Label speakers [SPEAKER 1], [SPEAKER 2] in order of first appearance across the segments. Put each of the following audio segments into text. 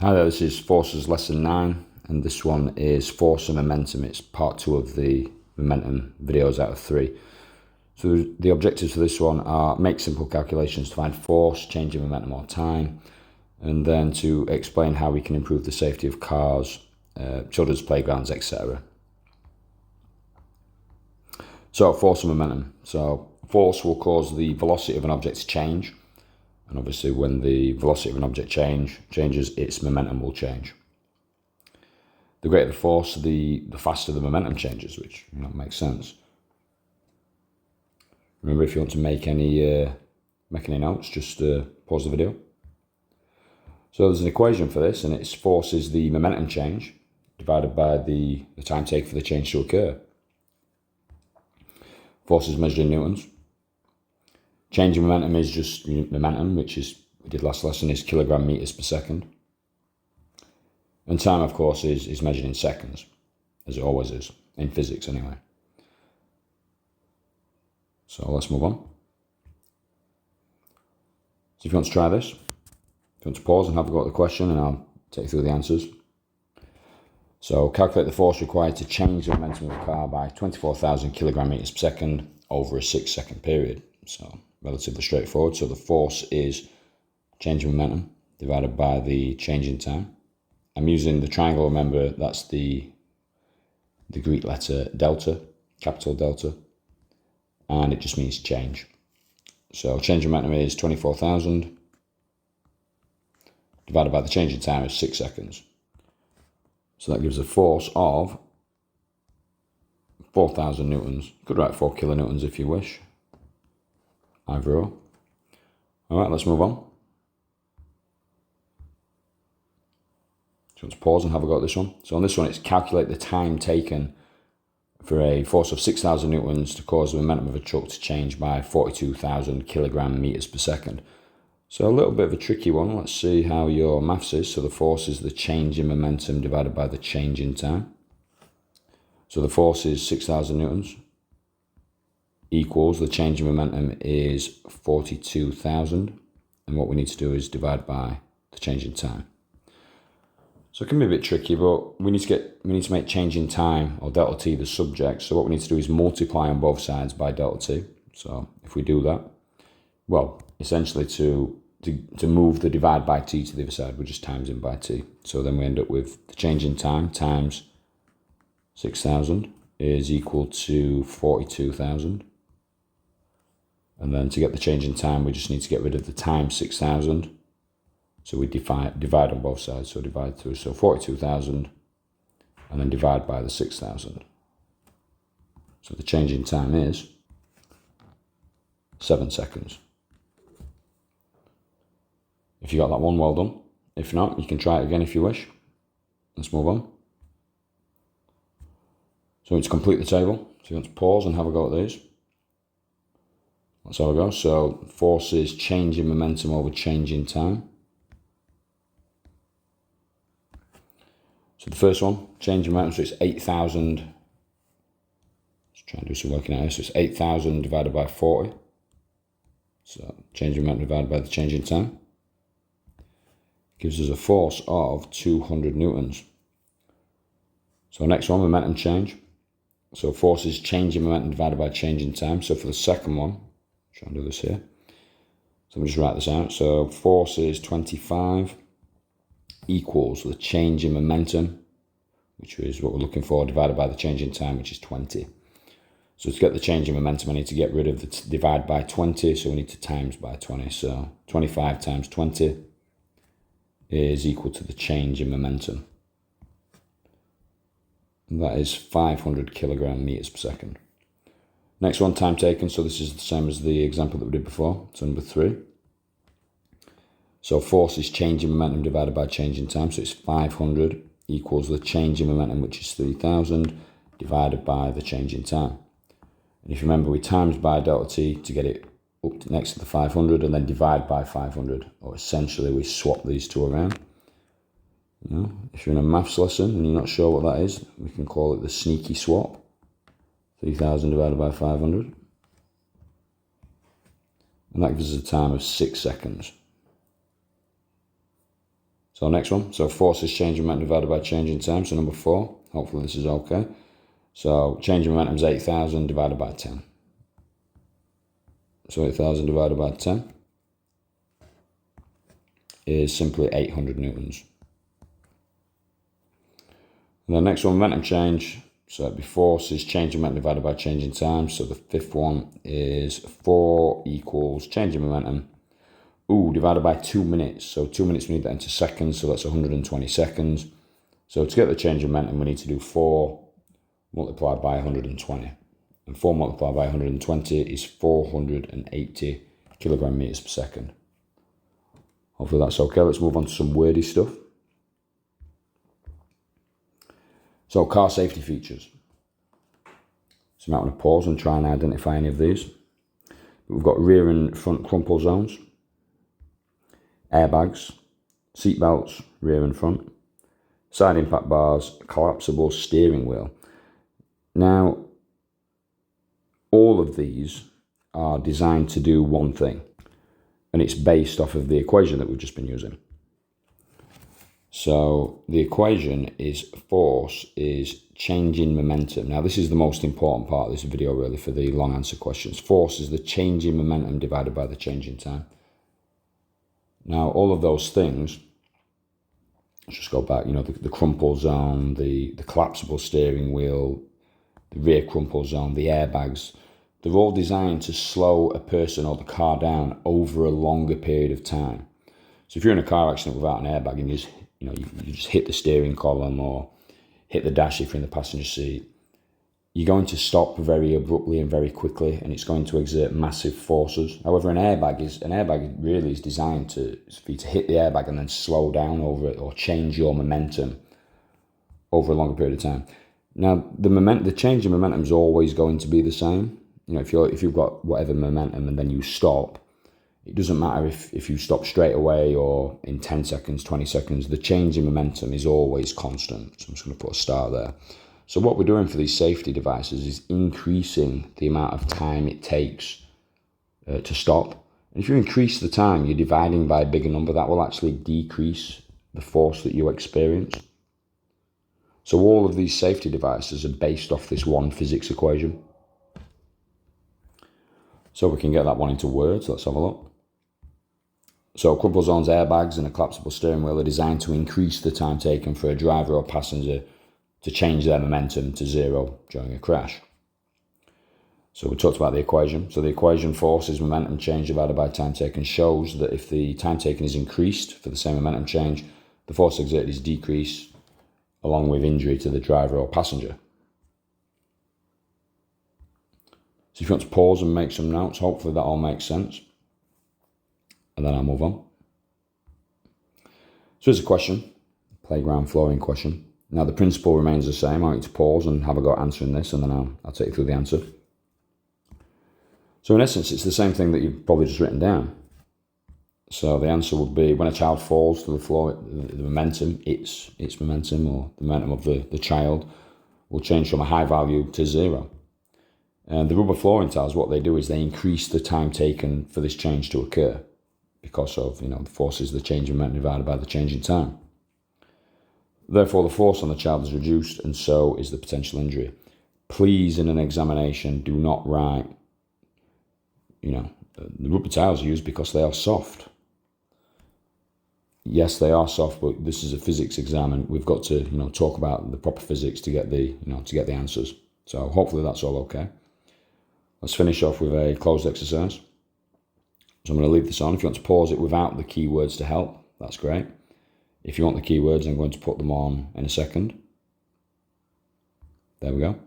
[SPEAKER 1] Hi there, this is Forces Lesson 9, and this one is Force and Momentum. It's part 2 of the momentum videos out of 3. So the objectives for this one are make simple calculations to find force, change in momentum or time, and then to explain how we can improve the safety of cars, children's playgrounds, etc. So force and momentum. So force will cause the velocity of an object to change. And obviously when the velocity of an object changes, its momentum will change. The greater the force, the faster the momentum changes, which makes sense. Remember, if you want to make any notes, just pause the video. So there's an equation for this, and its force is the momentum change divided by the time taken for the change to occur. Force is measured in newtons. Change in momentum is just momentum, which is, we did last lesson, is kilogram meters per second. And time, of course, is measured in seconds, as it always is, in physics anyway. So let's move on. So if you want to try this, if you want to pause and have a go at the question, and I'll take you through the answers. So calculate the force required to change the momentum of the car by 24,000 kilogram meters per second over a 6-second period. So relatively straightforward. So the force is change in momentum divided by the change in time. I'm using the triangle, remember, that's the Greek letter delta, capital delta, and it just means change. So change in momentum is 24,000 divided by the change in time is 6 seconds. So that gives a force of 4,000 newtons. You could write 4 kilonewtons if you wish. Either or. Alright, let's move on. So let's pause and have a go at this one. So on this one, it's calculate the time taken for a force of 6,000 newtons to cause the momentum of a truck to change by 42,000 kilogram meters per second. So a little bit of a tricky one. Let's see how your maths is. So the force is the change in momentum divided by the change in time. So the force is 6,000 newtons equals the change in momentum is 42,000. And what we need to do is divide by the change in time. So it can be a bit tricky, but we need to make change in time, or delta t, the subject. So what we need to do is multiply on both sides by delta t. So if we do that, well, essentially to move the divide by t to the other side, we're just times in by t. So then we end up with the change in time times 6,000 is equal to 42,000. And then to get the change in time, we just need to get rid of the times 6,000. So we divide on both sides, so divide through, so 42,000, and then divide by the 6,000. So the change in time is 7 seconds. If you got that one, well done. If not, you can try it again if you wish. Let's move on. So to complete the table, so you want to pause and have a go at these. Let's have a go. So force is change in momentum over change in time. So the first one, change in momentum, so it's 8,000. Let's try and do some working out here. So it's 8,000 divided by 40. So change in momentum divided by the change in time gives us a force of 200 newtons. So next one, momentum change. So force is change in momentum divided by change in time. So for the second one, try and do this here. So we'll just write this out. So force is 25 equals the change in momentum, which is what we're looking for, divided by the change in time, which is 20. So to get the change in momentum, I need to get rid of the divide by 20, so we need to times by 20. So 25 times 20 is equal to the change in momentum. And that is 500 kilogram meters per second. Next one, time taken. So this is the same as the example that we did before. So number 3. So force is change in momentum divided by change in time. So it's 500 equals the change in momentum, which is 3,000, divided by the change in time. And if you remember, we times by delta t to get it up to next to the 500, and then divide by 500. Or essentially, we swap these two around. If you're in a maths lesson and you're not sure what that is, we can call it the sneaky swap. 3,000 divided by 500. And that gives us a time of 6 seconds. So next one, so force is change in momentum divided by change in time, so number 4, hopefully this is okay. So change in momentum is 8,000 divided by 10. So 8,000 divided by 10 is simply 800 newtons. And the next one, momentum change, so it'd be force is change in momentum divided by change in time, so the 5th one is 4 equals change in momentum, divided by 2 minutes. So 2 minutes, we need that into seconds, so that's 120 seconds. So to get the change in momentum, we need to do 4 multiplied by 120. And 4 multiplied by 120 is 480 kilogram meters per second. Hopefully that's okay. Let's move on to some wordy stuff. So car safety features. So I'm going to pause and try and identify any of these. We've got rear and front crumple zones, airbags, seat belts, rear and front, side impact bars, collapsible steering wheel. Now, all of these are designed to do one thing, and it's based off of the equation that we've just been using. So the equation is force is change in momentum. Now, this is the most important part of this video, really, for the long answer questions. Force is the change in momentum divided by the change in time. Now, all of those things, let's just go back, the crumple zone, the collapsible steering wheel, the rear crumple zone, the airbags, they're all designed to slow a person or the car down over a longer period of time. So if you're in a car accident without an airbag and you just hit the steering column or hit the dash if you're in the passenger seat, you're going to stop very abruptly and very quickly, and it's going to exert massive forces. However, an airbag really is designed for you to hit the airbag and then slow down over it or change your momentum over a longer period of time. Now, the change in momentum is always going to be the same. If you've got whatever momentum and then you stop, it doesn't matter if you stop straight away or in 10 seconds, 20 seconds, the change in momentum is always constant. So I'm just going to put a star there. So what we're doing for these safety devices is increasing the amount of time it takes to stop. And if you increase the time, you're dividing by a bigger number, that will actually decrease the force that you experience. So all of these safety devices are based off this one physics equation. So we can get that one into words. Let's have a look. So crumple zones, airbags and a collapsible steering wheel are designed to increase the time taken for a driver or passenger to change their momentum to 0 during a crash. So we talked about the equation. So the equation force is momentum change divided by time taken shows that if the time taken is increased for the same momentum change, the force exerted is decreased along with injury to the driver or passenger. So if you want to pause and make some notes, hopefully that all makes sense. And then I'll move on. So here's a question, playground flooring question. Now the principle remains the same. I want you to pause and have a go at answering this, and then I'll take you through the answer. So in essence, it's the same thing that you've probably just written down. So the answer would be when a child falls to the floor, the momentum, its momentum or the momentum of the child will change from a high value to 0. And the rubber flooring tiles, what they do is they increase the time taken for this change to occur because of, the force is the change in momentum divided by the change in time. Therefore, the force on the child is reduced, and so is the potential injury. Please, in an examination, do not write, the rubber tiles are used because they are soft. Yes, they are soft, but this is a physics exam, and we've got to, talk about the proper physics to get the answers. So hopefully that's all okay. Let's finish off with a closed exercise. So I'm going to leave this on. If you want to pause it without the keywords to help, that's great. If you want the keywords, I'm going to put them on in a second. There we go.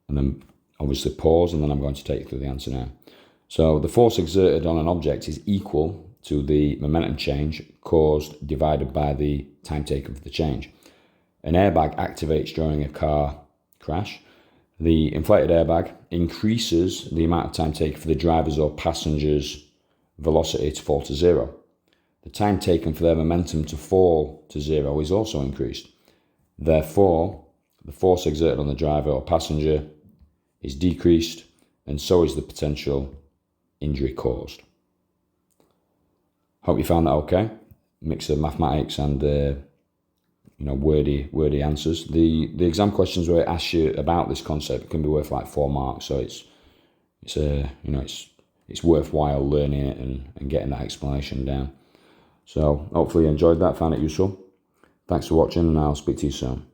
[SPEAKER 1] And then obviously pause, and then I'm going to take you through the answer now. So the force exerted on an object is equal to the momentum change caused divided by the time taken for the change. An airbag activates during a car crash. The inflated airbag increases the amount of time taken for the driver's or passenger's velocity to fall to 0. The time taken for their momentum to fall to 0 is also increased. Therefore, the force exerted on the driver or passenger is decreased, and so is the potential injury caused. Hope you found that okay. mix of mathematics and wordy answers. The exam questions where it asks you about this concept can be worth like 4 marks. So it's worthwhile learning it and getting that explanation down. So hopefully you enjoyed that, found it useful. Thanks for watching, and I'll speak to you soon.